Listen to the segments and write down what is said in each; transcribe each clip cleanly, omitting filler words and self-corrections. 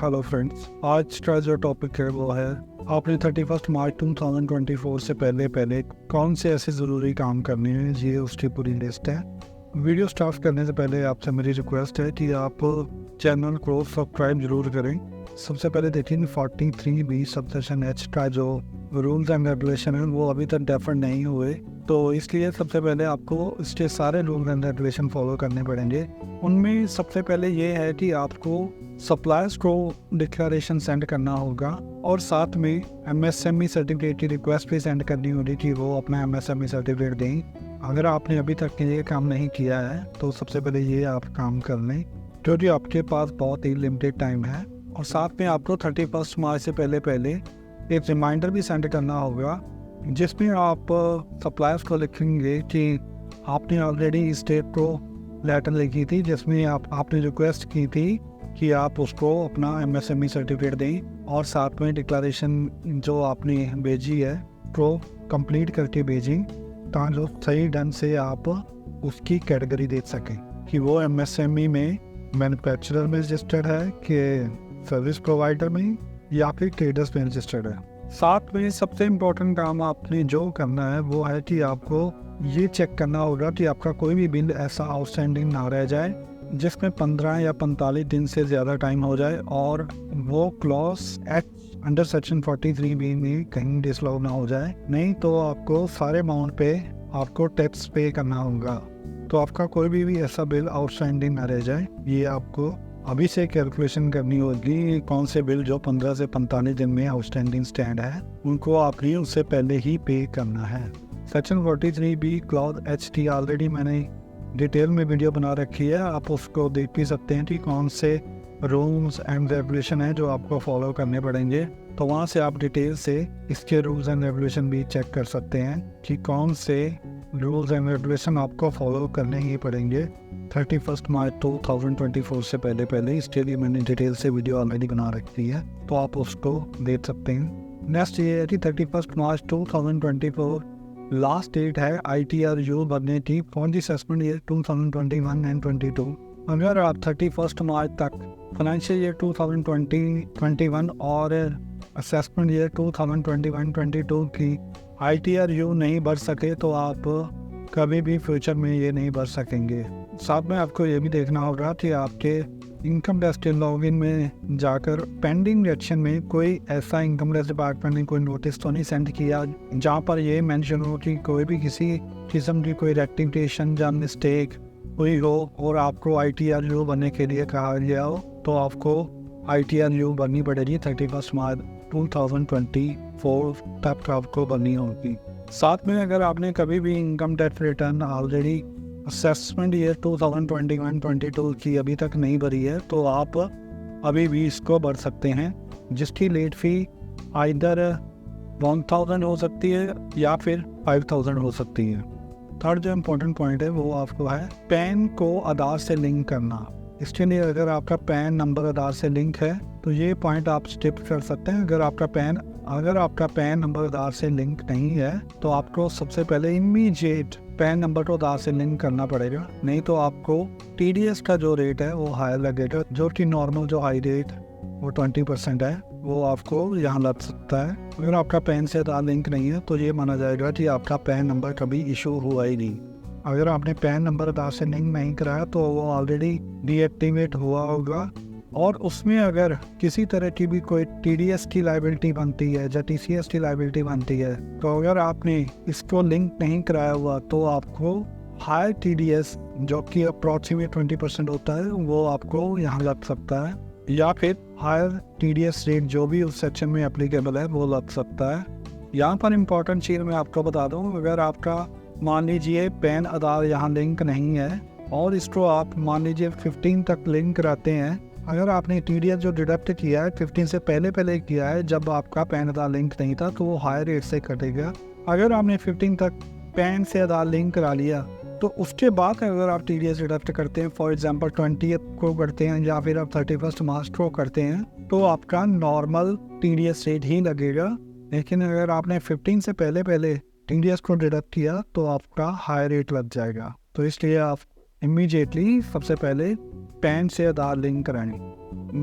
Hello friends, आज का जो टॉपिक है वो है आपने 31 मार्च 2024 से पहले पहले कौन से ऐसे ज़रूरी काम करने हैं। ये उसकी पूरी लिस्ट है। वीडियो स्टार्ट करने से पहले आपसे मेरी रिक्वेस्ट है कि आप चैनल को सब्सक्राइब जरूर करें। सबसे पहले देखिए 43B सबसेक्शन H का जो रूल्स एंड रेगुलेशन है वो अभी तक डेफर नहीं हुए, तो इसलिए सबसे पहले आपको इसके सारे रूल्स एंड रेगुलेशन फॉलो करने पड़ेंगे। उनमें सबसे पहले ये है कि आपको सप्लायर्स को डिक्लेरेशन सेंड करना होगा और साथ में MSME सर्टिफिकेट की रिक्वेस्ट भी सेंड करनी होगी कि वो अपना MSME सर्टिफिकेट दें। अगर आपने अभी तक ये काम नहीं किया है तो सबसे पहले ये आप काम कर लें, क्योंकि आपके पास बहुत ही लिमिटेड टाइम है। और साथ में आपको 31 मार्च से पहले पहले एक रिमाइंडर भी सेंड करना होगा, जिसमें आप सप्लायर्स को लिखेंगे कि आपने ऑलरेडी स्टेट को लेटर लिखी थी जिसमें आपने रिक्वेस्ट की थी कि आप उसको अपना MSME सर्टिफिकेट दें और साथ में डिक्लेरेशन जो आपने भेजी है तो कंप्लीट करके भेजें, ताकि सही ढंग से आप उसकी कैटेगरी दे सकें कि वो MSME में मैन्युफैक्चरर में रजिस्टर्ड है कि सर्विस प्रोवाइडर में या फिर ट्रेडर्स में रजिस्टर्ड है। साथ में सबसे इम्पोर्टेंट काम आपने जो करना है वो है कि आपको ये चेक करना होगा कि आपका कोई भी बिल ऐसा आउटस्टैंडिंग ना रह जाए जिसमें 15 या 45 दिन से ज़्यादा टाइम हो जाए और वो क्लॉज अंडर सेक्शन 43B में कहीं डिसलॉग ना हो जाए, नहीं तो आपको सारे अमाउंट पे आपको टैक्स पे करना होगा। तो आपका कोई भी ऐसा बिल आउटस्टैंडिंग ना रह जाए, ये आपको अभी से कैलकुलेशन करनी होगी। कौन से बिल जो 15 से 45 दिन में आउटस्टैंडिंग स्टैंड है उनको आपने उससे पहले ही पे करना है। Section 43B clause HT already मैंने डिटेल में वीडियो बना रखी है, आप उसको देख भी सकते हैं कि कौन से रूल्स एंड रेगुलेशन है जो आपको फॉलो करने पड़ेंगे। तो वहाँ से आप डिटेल से इसके रूल्स एंड रेगुलेशन भी चेक कर सकते हैं कि कौन से रूल्स एंड रेगुलेशन आपको फॉलो करने ही पड़ेंगे 31 मार्च 2024 से पहले पहले। इसके लिए मैंने डिटेल से वीडियो ऑलरेडी बना रखी है, तो आप उसको देख सकते हैं। नेक्स्ट ये है कि 31 मार्च 2024 लास्ट डेट है ITRU बनने की for the assessment year 2021 and 22। अगर आप 31 मार्च तक फाइनेंशियल ईयर 2020-21 और असेसमेंट ईयर 2021-22 की ITRU नहीं भर सके तो आप कभी भी फ्यूचर में ये नहीं भर सकेंगे। साथ में आपको ये भी देखना होगा कि आपके इनकम टैक्स के लॉगिन में जाकर पेंडिंग एक्शन में कोई ऐसा इनकम टैक्स डिपार्टमेंट ने कोई नोटिस तो नहीं सेंड किया जहाँ पर ये मेंशन हो कि कोई भी किसी किस्म की कोई रेक्टिफिकेशन या मिस्टेक हुई हो और आपको ITRU बनने के लिए कहा गया हो, तो आपको ITRU बननी पड़ेगी 31 मार्च 2024 तक आपको बननी होगी। साथ में अगर आपने कभी भी income tax return already assessment year 2021-22 की अभी तक नहीं भरी है तो आप अभी भी इसको भर सकते हैं, जिसकी लेट फी आइदर 1000 हो सकती है या फिर 5000 हो सकती है। थर्ड जो इम्पोर्टेंट पॉइंट है वो आपको है पैन को आधार से लिंक करना। इसके लिए अगर आपका पैन नंबर आधार से लिंक है तो ये पॉइंट आप स्किप कर सकते हैं। अगर आपका पैन नंबर आधार से लिंक नहीं है तो आपको सबसे पहले इमीडिएट पैन नंबर को आधार से लिंक करना पड़ेगा, नहीं तो आपको TDS का जो रेट है वो हाई लगेगा, जो कि नॉर्मल जो हाई रेट वो 20% है वो आपको यहाँ लग सकता है। अगर आपका पैन से आधार लिंक नहीं है तो ये माना जाएगा कि आपका पैन नंबर कभी इशू हुआ ही नहीं। अगर आपने पैन नंबर आधार से लिंक नहीं कराया तो वो ऑलरेडी डीएक्टिवेट हुआ होगा और उसमें अगर किसी तरह की भी कोई TDS की लाइबिलिटी बनती है या TCS की लाइबिलिटी बनती है तो अगर आपने इसको लिंक नहीं कराया हुआ तो आपको हाई TDS जो कि अप्रॉक्सीमेट 20% होता है वो आपको यहाँ लग सकता है, या फिर हायर TDS रेट जो भी उस सेक्शन में एप्लीकेबल है वो लग सकता है। यहाँ पर इम्पोर्टेंट चीज़ मैं आपको बता दूँ, अगर आपका मान लीजिए पैन आधार यहाँ लिंक नहीं है और इसको आप मान लीजिए 15 तक लिंक कराते हैं, अगर आपने TDS जो डिडक्ट किया है 15 से पहले पहले किया है जब आपका पैन आधार लिंक नहीं था तो वो हाई रेट से कटेगा। अगर आपने 15 तक पैन से आधार लिंक करा लिया तो उसके बाद अगर आप TDS डिडक्ट करते हैं, फॉर एग्जांपल 20 को करते हैं या फिर आप 31 मार्च को करते हैं तो आपका नॉर्मल TDS रेट ही लगेगा। लेकिन अगर आपने 15 से पहले TDS को डिडक्ट किया तो आपका हाई रेट लग जाएगा। तो इसलिए आप 15 इमीडिएटली सबसे पहले पैन से आधार लिंक कराएं।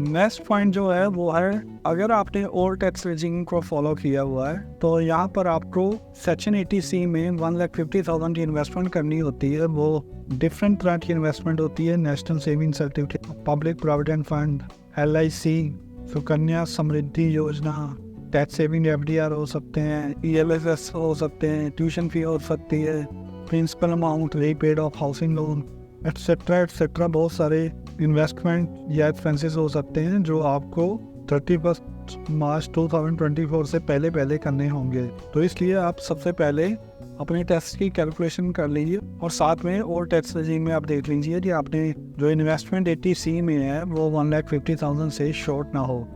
नेक्स्ट पॉइंट जो है वो है, अगर आपने ओल्ड टैक्स रेजिम को फॉलो किया हुआ है तो यहाँ पर आपको सेक्शन 80C में 1,50,000 की इन्वेस्टमेंट करनी होती है। वो डिफरेंट तरह की इन्वेस्टमेंट होती है, national saving certificate, public provident fund, LIC, Sukanya Samriddhi Yojana, tax saving FDR हो सकते हैं, ELSS हो सकते हैं, ट्यूशन फी हो सकती है, principal amount repaid of housing loan, etcetera etcetera. बहुत सारे इन्वेस्टमेंट या एक्सपेंसेस हो सकते हैं जो आपको 31 मार्च 2024 से पहले करने होंगे। तो इसलिए आप सबसे पहले अपने टैक्स की कैलकुलेशन कर लीजिए और साथ में और टैक्स रेजिम में आप देख लीजिए कि आपने जो इन्वेस्टमेंट 80C में है वो 1,50,000 से शॉर्ट ना हो।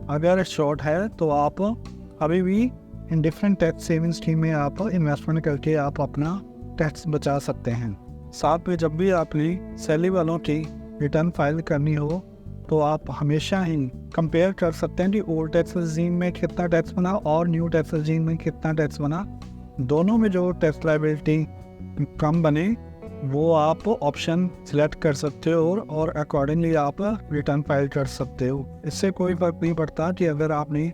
अगर शॉर्ट है तो आप अभी भी in different tax saving scheme में आप इन्वेस्टमेंट करके आप अपना टैक्स बचा सकते हैं। साथ में जब भी आपने सैलरी वालों की रिटर्न फाइल करनी हो तो आप हमेशा ही कंपेयर कर सकते हैं कि ओल्ड टैक्स रेजिम में कितना टैक्स बना और न्यू टैक्स रेजिम में कितना टैक्स बना। दोनों में जो टैक्स लायबिलिटी कम बने वो आप ऑप्शन सिलेक्ट कर सकते हो और अकॉर्डिंगली आप रिटर्न फाइल कर सकते हो। इससे कोई फर्क नहीं पड़ता कि अगर आपने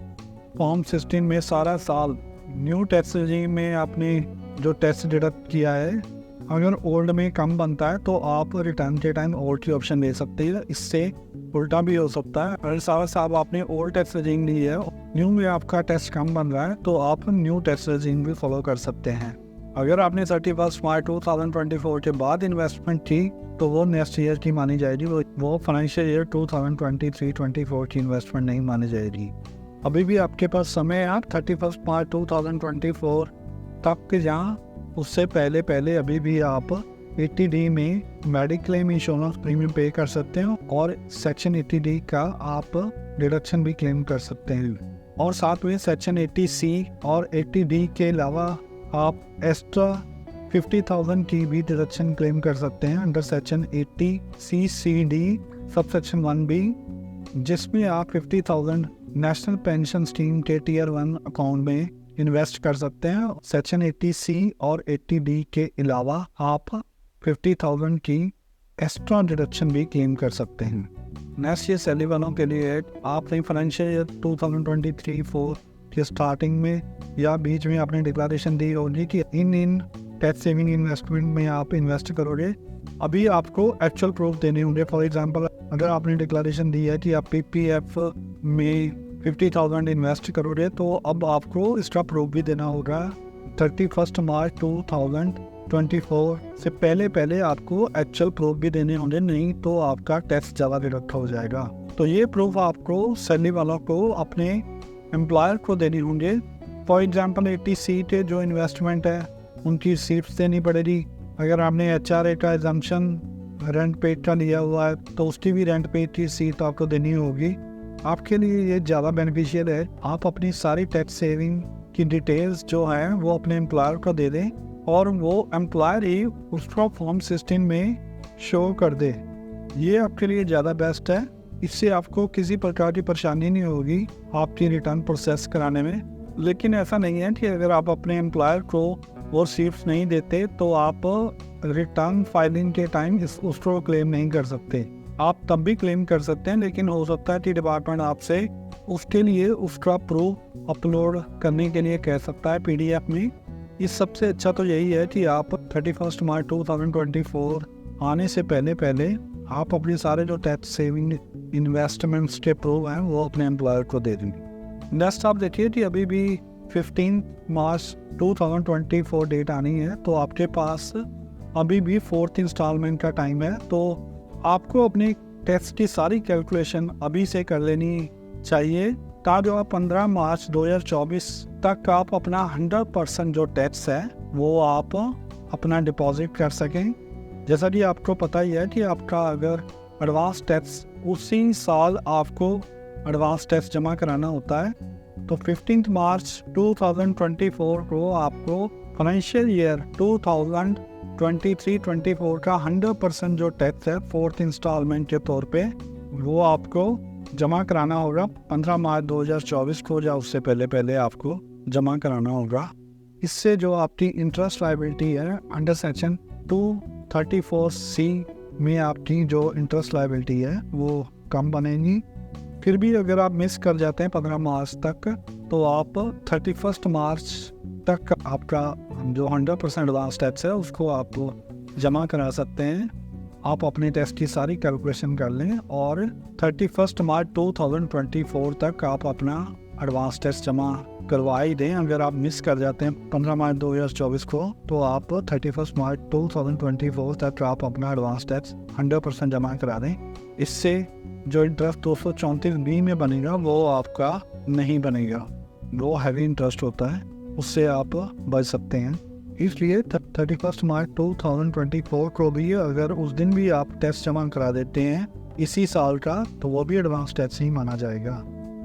फॉर्म 16 में सारा साल न्यू टैक्स रेजिम में आपने जो टैक्स डिडक्ट किया है, अगर ओल्ड में कम बनता है तो आप रिटर्न के टाइम ओल्ड की ऑप्शन ले सकते हैं। इससे उल्टा भी हो सकता है, अगर सारा साल आपने ओल्ड टैक्स रेजिम ली है, न्यू में आपका टैक्स कम बन रहा है तो आप न्यू टैक्स रेजिम भी फॉलो कर सकते हैं। अगर आपने 31 मार्च 2024 के बाद इन्वेस्टमेंट की तो वो नेक्स्ट ईयर की मानी जाएगी, वो फाइनेंशियल ईयर 2023-24 की इन्वेस्टमेंट नहीं मानी जाएगी। अभी भी आपके पास समय है, आप 31 मार्च 2024 तक के जहाँ उससे पहले अभी भी आप 80D में मेडिक्लेम इंश्योरेंस प्रीमियम पे कर सकते हैं और सेक्शन 80D का आप डिडक्शन भी क्लेम कर सकते हैं। और साथ में सेक्शन 80C और 80D के अलावा आप एक्स्ट्रा 50,000 की भी डिडक्शन क्लेम कर सकते हैं under section 80CCD sub section 1B, जिसमें आप 50,000 नेशनल पेंशन स्कीम के टियर 1 अकाउंट में इन्वेस्ट कर सकते हैं। सेक्शन 80C और 80D के अलावा आप 50,000 की एक्स्ट्रा डिडक्शन भी क्लेम कर सकते हैं। नेक्स्ट ये सैलरी वालों के लिए आपने फाइनेंशियल ईयर 2023-4 के स्टार्टिंग में या बीच में आपने डिक्लेरेशन दी होगी कि इन टैक्स सेविंग इन्वेस्टमेंट में आप इन्वेस्ट करोगे। अभी आपको एक्चुअल प्रूफ देने होंगे। फॉर एग्जांपल, अगर आपने डिक्लेरेशन दी है कि आप PPF में 50,000 इन्वेस्ट करोगे तो अब आपको इसका प्रूफ भी देना होगा। 31 मार्च 2024 से पहले आपको एक्चुअल प्रूफ भी देने होंगे, नहीं तो आपका टैक्स ज़्यादा डिडक्ट हो जाएगा। तो ये प्रूफ आपको सैलरी वालों को अपने एम्प्लॉयर को देने होंगे। फॉर एग्जांपल 80C के जो इन्वेस्टमेंट है उनकी सीट्स देनी पड़ेगी। अगर आपने HRA का एग्जम्पशन रेंट पेड का लिया हुआ है तो उसकी भी रेंट पेड की सीट आपको देनी होगी। आपके लिए ये ज़्यादा बेनिफिशियल है, आप अपनी सारी टैक्स सेविंग की डिटेल्स जो हैं वो अपने एम्प्लॉयर को दे दें और वो एम्प्लॉयर ही उसको फॉर्म 16 में शो कर दे। ये आपके लिए ज़्यादा बेस्ट है। इससे आपको किसी प्रकार की परेशानी नहीं होगी आपकी रिटर्न प्रोसेस कराने में। लेकिन ऐसा नहीं है कि अगर आप अपने एम्प्लॉयर को वो सीट्स नहीं देते तो आप रिटर्न फाइलिंग के टाइम उसको क्लेम नहीं कर सकते। आप तब भी क्लेम कर सकते हैं, लेकिन हो सकता है कि डिपार्टमेंट आपसे उसके लिए उसका प्रूफ अपलोड करने के लिए कह सकता है PDF में। इस सबसे अच्छा तो यही है कि आप 31 मार्च 2024 आने से पहले आप अपने सारे जो टैक्स सेविंग इन्वेस्टमेंट्स के प्रूफ हैं वो अपने एम्प्लॉयर को दे देंगे। नेक्स्ट आप देखिए कि अभी भी 15 मार्च 2024 डेट आनी है तो आपके पास अभी भी 4th इंस्टॉलमेंट का टाइम है। तो आपको अपनी टैक्स की सारी कैलकुलेशन अभी से कर लेनी चाहिए ताकि आप 15 मार्च 2024 तक आप अपना 100% जो टैक्स है वो आप अपना डिपॉजिट कर सकें। जैसा कि आपको पता ही है कि आपका अगर एडवांस टैक्स उसी साल आपको एडवांस टैक्स जमा कराना होता है तो 15 मार्च 2024 को आपको फाइनेंशियल ईयर 2023-24 का 100% जो टैक्स है 4th इंस्टॉलमेंट के तौर पे वो आपको जमा कराना होगा 15 मार्च 2024 को या उससे पहले आपको जमा कराना होगा। इससे जो आपकी इंटरेस्ट लायबिलिटी है अंडर सेक्शन 234C में आपकी जो इंटरेस्ट लायबिलिटी है वो कम बनेगी। फिर भी अगर आप मिस कर जाते हैं 15 मार्च तक, तो आप 31 मार्च तक आपका जो 100% एडवांस टैक्स है उसको आप जमा करा सकते हैं। आप अपने टेस्ट की सारी कैलकुलेशन कर लें और 31 मार्च 2024 तक आप अपना एडवांस टेस्ट जमा करवा ही दें। अगर आप मिस कर जाते हैं 15 मार्च 2024 को, तो आप 31 मार्च 2024 तक आप अपना एडवांस टैक्स 100% जमा करा दें। इससे जो इंटरेस्ट 234B में बनेगा वो आपका नहीं बनेगा, वो हैवी इंटरेस्ट होता है, उससे आप बच सकते हैं। इसलिए 31 मार्च 2024 को भी अगर उस दिन भी आप टेस्ट जमा करा देते हैं इसी साल का, तो वो भी एडवांस टैक्स ही माना जाएगा,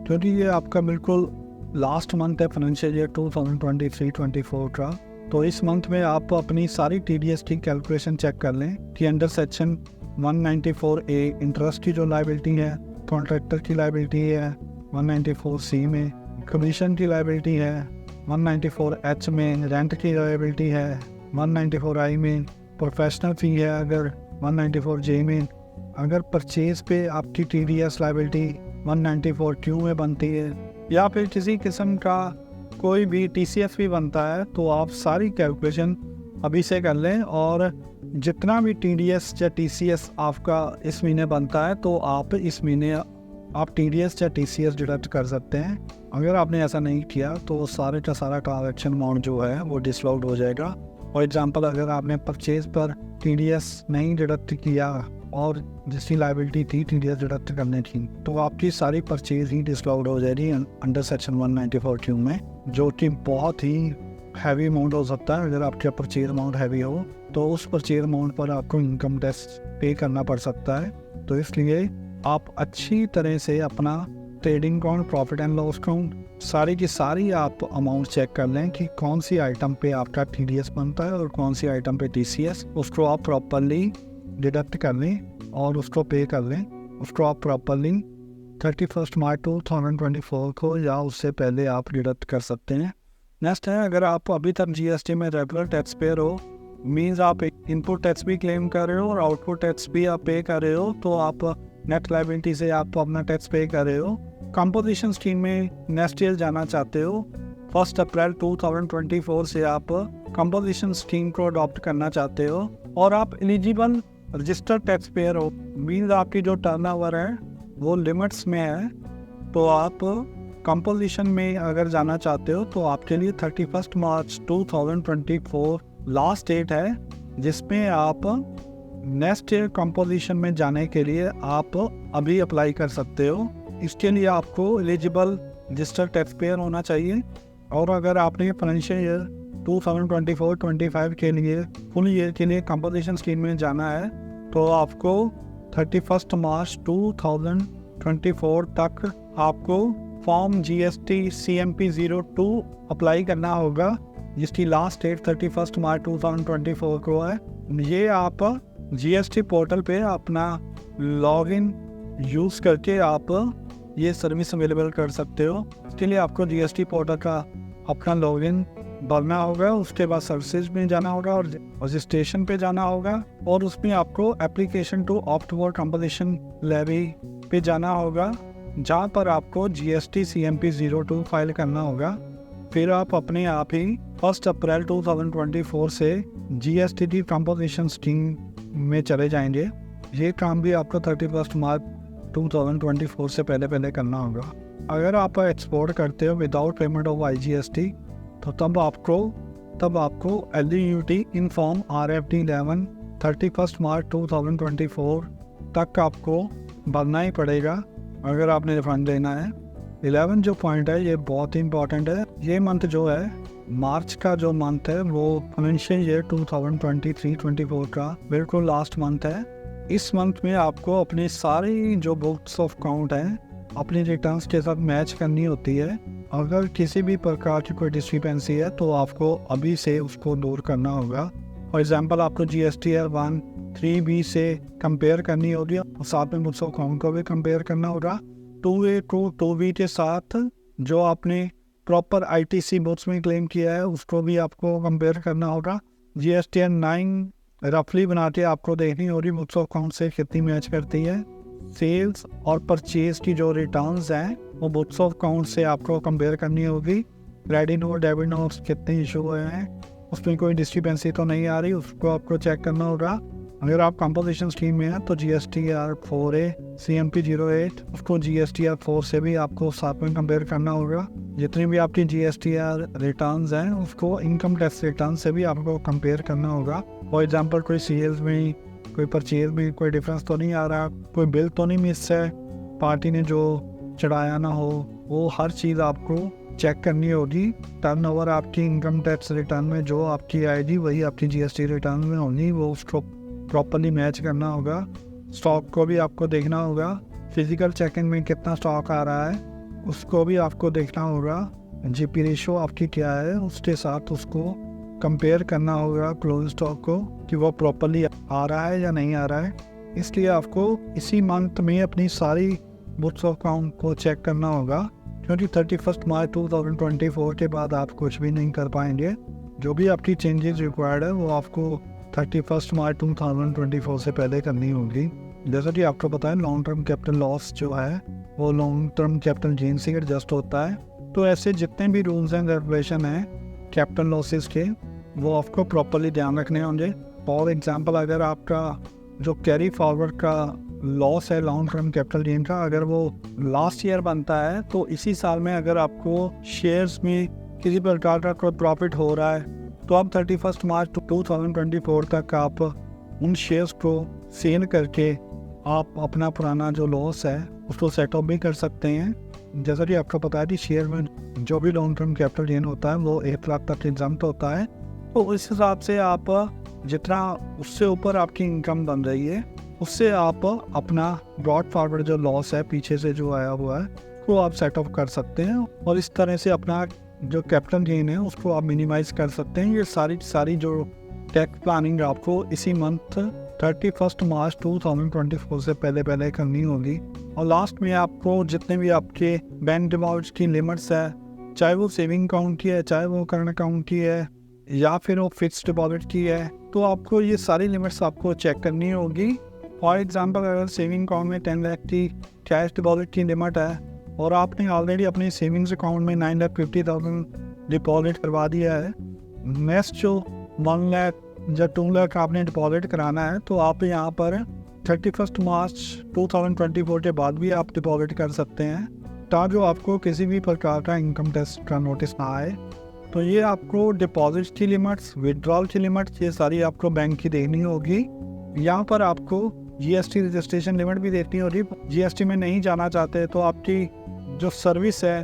क्योंकि ये आपका बिल्कुल लास्ट मंथ है फाइनेंशियल ईयर 2023-24 का। तो इस मंथ में आप अपनी सारी TDS की कैलकुलेशन चेक कर लें कि अंडर सेक्शन 194A इंटरेस्ट की जो लायबिलिटी है, कॉन्ट्रैक्टर की लायबिलिटी है 194C में, कमीशन की लायबिलिटी है 194H में, रेंट की लायबिलिटी है 194I में, प्रोफेशनल फ़ी है अगर 194J में, अगर परचेज पे आपकी TDS लायबिलिटी 194Q में बनती है, या फिर किसी किस्म का कोई भी TCS भी बनता है, तो आप सारी कैलकुलेशन अभी से कर लें। और जितना भी TDS या TCS आपका इस महीने बनता है, तो आप इस महीने आप TDS या TCS डिडक्ट कर सकते हैं। अगर आपने ऐसा नहीं किया तो सारे का सारा ट्रांजैक्शन अमाउंट जो है वो डिसअलाउड हो जाएगा। फॉर एग्जांपल, अगर आपने परचेज पर TDS नहीं डिडक्ट किया और जिसकी लायबिलिटी थी TDS डिडक्ट करने की, तो आपकी सारी परचेज ही डिसअलाउड हो जाएगी अंडर सेक्शन 194Q में, जो कि बहुत ही हैवी अमाउंट हो सकता है। अगर आपका परचेज अमाउंट हैवी हो तो उस परचेज अमाउंट पर आपको इनकम टैक्स पे करना पड़ सकता है। तो इसलिए आप अच्छी तरह से अपना trading account, profit and loss account, सारी की सारी आप अमाउंट चेक कर लें कि कौन सी आइटम पे आपका TDS बनता है और कौन सी आइटम पे TCS, उसको आप प्रॉपरली डिडक्ट कर लें और उसको पे कर लें। उसको आप प्रॉपरली 31 मार्च 2024 को या उससे पहले आप डिडक्ट कर सकते हैं। नेक्स्ट है, अगर आप अभी तक GST में रेगुलर टैक्स पेयर हो, मीन्स आप इनपुट टैक्स भी क्लेम कर रहे हो और आउटपुट टैक्स भी आप पे कर रहे हो, तो आप नेट लायबिलिटी से आप अपना टैक्स पे कर रहे हो। कंपोजिशन स्कीम में नेक्स्ट ईयर जाना चाहते हो, 1 अप्रैल 2024 से आप कंपोजिशन स्कीम को अडॉप्ट करना चाहते हो और आप एलिजिबल रजिस्टर्ड टैक्स पेयर हो, मीन्स आपकी जो टर्नओवर है वो लिमिट्स में है, तो आप कंपोजिशन में अगर जाना चाहते हो तो आपके लिए 31 मार्च 2024 लास्ट डेट है, जिसमें आप नेक्स्ट ईयर कंपोजिशन में जाने के लिए आप अभी अप्लाई कर सकते हो। इसके लिए आपको एलिजिबल रजिस्टर्ड टैक्स पेयर होना चाहिए। और अगर आपने फाइनेंशियल ईयर 2024-25 के लिए फुल ईयर के लिए कंपोजिशन स्कीम में जाना है, तो आपको 31 मार्च 2024 तक आपको फॉर्म GST CMP 02 अप्लाई करना होगा, जिसकी लास्ट डेट 31 मार्च 2024 को है। ये आप GST पोर्टल पे अपना लॉगिन यूज़ करके आप ये सर्विस अवेलेबल कर सकते हो। इसके लिए आपको GST पोर्टल का अपना लॉगिन भरना होगा, उसके बाद सर्विसेज में जाना होगा और रजिस्ट्रेशन पे जाना होगा, और उसमें आपको application to opt for composition levy पे जाना होगा, जहाँ पर आपको GST CMP 02 फाइल करना होगा। फिर आप अपने आप ही 1 अप्रैल 2024 से GST की कंपोजिशन स्कीम में चले जाएंगे। ये काम भी आपको 31 मार्च 2024 से पहले करना होगा। अगर आप एक्सपोर्ट करते हो विदाउट पेमेंट ऑफ IGST, तो तब आपको LUT इन फॉर्म RFD 11 31 मार्च 2024 तक आपको भरना ही पड़ेगा अगर आपने रिफंड लेना है। 11 जो पॉइंट है ये बहुत ही इंपॉर्टेंट है। ये मंथ जो है, मार्च का जो मंथ है, वो फाइनेंशियल ईयर 2023-24 का बिल्कुल लास्ट मंथ है। इस मंथ में आपको अपनी सारी जो बुक्स ऑफ अकाउंट हैं अपनी रिटर्न्स के साथ मैच करनी होती है। अगर किसी भी प्रकार की कोई डिस्क्रिपेंसी है तो आपको अभी से उसको दूर करना होगा। फॉर एग्जांपल, आपको GSTR 13B से कंपेयर करनी होगी और साथ में बुक्स ऑफ अकाउंट को भी कंपेयर करना होगा। 2A को 2B के साथ जो आपने प्रॉपर ITC बुक्स में क्लेम किया है उसको भी आपको कंपेयर करना होगा। GSTR 9 रफली बना के आपको देखनी होगी बुक्स ऑफ अकाउंट से कितनी मैच करती है। सेल्स और परचेज की जो रिटर्न्स हैं वो बुक्स ऑफ अकाउंट से आपको कंपेयर करनी होगी। क्रेडिट नोट, डेबिट नोट्स कितने इशू हुए हैं, उसमें कोई डिस्क्रिपेंसी तो नहीं आ रही, उसको आपको चेक करना होगा। अगर आप कंपोजिशन स्कीम में हैं तो GSTR 4A CMP 08 उसको GSTR 4 से भी आपको साथ में कंपेयर करना होगा। जितनी भी आपकी GSTR रिटर्न्स हैं उसको इनकम टैक्स रिटर्न से भी आपको कंपेयर करना होगा। फॉर एग्जांपल कोई सेल्स में, कोई परचेज में कोई डिफरेंस तो नहीं आ रहा, कोई बिल तो नहीं मिस है, पार्टी ने जो चढ़ाया ना हो, वो हर चीज़ आपको चेक करनी होगी। टर्नओवर आपकी इनकम टैक्स रिटर्न में जो आपकी आएगी वही आपकी GST रिटर्न में होगी, वो उसको प्रॉपरली मैच करना होगा। स्टॉक को भी आपको देखना होगा, फिजिकल चेकिंग में कितना स्टॉक आ रहा है उसको भी आपको देखना होगा। GP रेशो आपकी क्या है उसके साथ उसको कंपेयर करना होगा क्लोज स्टॉक को कि वो प्रॉपरली आ रहा है या नहीं आ रहा है। इसलिए आपको इसी मंथ में अपनी सारी बुक्स ऑफ अकाउंट को चेक करना होगा, क्योंकि 31 मार्च 2024 के बाद आप कुछ भी नहीं कर पाएंगे। जो भी आपकी चेंजेस रिक्वायर्ड है वो आपको 31 मार्च 2024 से पहले करनी होगी। जैसा कि आपको पता है लॉन्ग टर्म कैपिटल लॉस जो है वो लॉन्ग टर्म कैपिटल गेन से एडजस्ट होता है। तो ऐसे जितने भी रूल्स एंड रेगुलेशन हैं कैपिटल लॉसेस के वो आपको प्रॉपरली ध्यान रखने होंगे। फॉर एग्जांपल अगर आपका जो कैरी फॉरवर्ड का लॉस है लॉन्ग टर्म कैपिटल गेन का, अगर वो लास्ट ईयर बनता है तो इसी साल में अगर आपको शेयर्स में किसी प्रकार का कोई प्रॉफिट हो रहा है तो आप 31 मार्च 2024 तक आप उन शेयर्स को सेल करके आप अपना पुराना जो लॉस है उसको सेट ऑफ भी कर सकते हैं। जैसा कि आपको पता है कि शेयर में जो भी लॉन्ग टर्म कैपिटल गेन होता है वो 1 लाख तक एग्जाम्प्ट होता है। तो इस हिसाब से आप जितना उससे ऊपर आपकी इनकम बन रही है उससे आप अपना ब्रॉड फॉरवर्ड जो लॉस है पीछे से जो आया हुआ है वो आप सेट ऑफ कर सकते हैं और इस तरह से अपना जो कैपिटल गेन है उसको आप मिनिमाइज कर सकते हैं। ये सारी जो टैक्स प्लानिंग आपको इसी मंथ 31 मार्च 2024 से पहले करनी होगी। और लास्ट में आपको जितने भी आपके बैंक डिपॉजिट की लिमिट्स है, चाहे वो सेविंग अकाउंट की है, चाहे वो करंट अकाउंट की है या फिर वो फिक्स्ड डिपॉजिट की है, तो आपको ये सारी लिमिट्स आपको चेक करनी होगी। फॉर एग्जांपल अगर सेविंग अकाउंट में 10 लाख की कैश डिपॉजिट की लिमिट है और आपने ऑलरेडी अपने सेविंग्स अकाउंट में 9,50,000 डिपॉजिट करवा दिया है, नेक्स्ट जो 1 लाख या 2 लाख आपने डिपॉजिट कराना है तो आप यहाँ पर 31 मार्च 2024 के बाद भी आप डिपॉजिट कर सकते हैं ताकि आपको किसी भी प्रकार का इनकम टैक्स का नोटिस ना आए। तो ये आपको डिपॉजिट की लिमिट्स, विड्रॉल की लिमिट्स, ये सारी आपको बैंक की देखनी होगी। यहाँ पर आपको GST रजिस्ट्रेशन लिमिट भी देखनी होगी। GST में नहीं जाना चाहते तो आपकी जो सर्विस है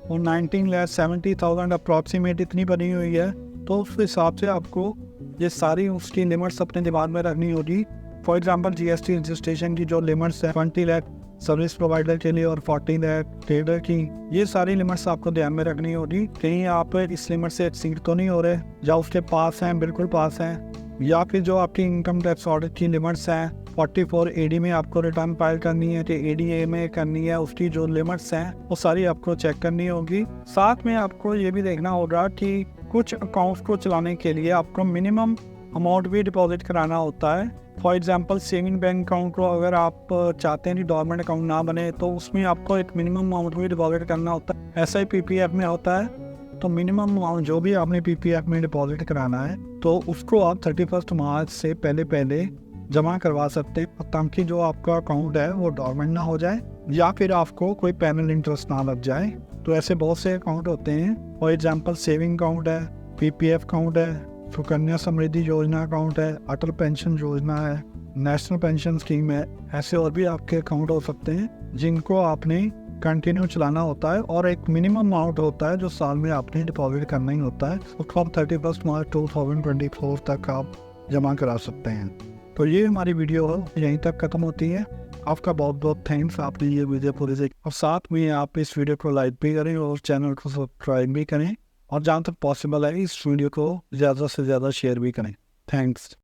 वो 19,70,000 अप्रॉक्सीमेट इतनी बनी हुई है, तो उस हिसाब से आपको ये सारी उसकी लिमिट्स अपने दिमाग में रखनी होगी। फॉर एग्जांपल GST रजिस्ट्रेशन की जो लिमिट्स है 20 लाख सर्विस प्रोवाइडर के लिए और 40 लाख ट्रेडर की, ये सारी लिमिट्स आपको ध्यान में रखनी होगी। कहीं आप इस लिमिट से एक्सीड तो नहीं हो रहे या उसके पास हैं, बिल्कुल पास हैं, या फिर जो आपकी इनकम टैक्स ऑडिट की लिमिट्स हैं 44 AD में आपको रिटर्न फाइल करनी है कि ADA में करनी है, उसकी जो लिमिट्स हैं वो सारी आपको चेक करनी होगी। साथ में आपको ये भी देखना होगा कि कुछ अकाउंट्स को चलाने के लिए आपको मिनिमम अमाउंट भी डिपॉजिट कराना होता है। For example saving bank account को अगर आप चाहते हैं कि डॉर्मेंट अकाउंट ना बने तो उसमें आपको एक मिनिमम अमाउंट भी डिपॉजिट करना होता है। ऐसा ही PPF में होता है, तो मिनिमम अमाउंट जो भी आपने PPF में डिपॉजिट कराना है तो उसको आप 31 मार्च से पहले जमा करवा सकते हैं ताकि जो आपका अकाउंट है वो डॉर्मेंट ना हो जाए या फिर आपको कोई पैनल इंटरेस्ट ना लग जाए। तो ऐसे बहुत से अकाउंट होते हैं, फॉर एग्जांपल सेविंग अकाउंट है, PPF अकाउंट है, सुकन्या समृद्धि योजना अकाउंट है, अटल पेंशन योजना है, नेशनल पेंशन स्कीम है। ऐसे और भी आपके अकाउंट हो सकते हैं जिनको आपने कंटिन्यू चलाना होता है और एक मिनिमम अमाउंट होता है जो साल में आपने डिपॉजिट करना ही होता है, उसको आप 31 मार्च 2024 तक आप जमा करा सकते हैं। तो ये हमारी वीडियो यहीं तक ख़त्म होती है। आपका बहुत बहुत थैंक्स, आपने ये वीडियो पूरी देखी और साथ में आप इस वीडियो को लाइक भी करें और चैनल को सब्सक्राइब भी करें और जहाँ तक पॉसिबल है इस वीडियो को ज़्यादा से ज़्यादा शेयर भी करें। थैंक्स।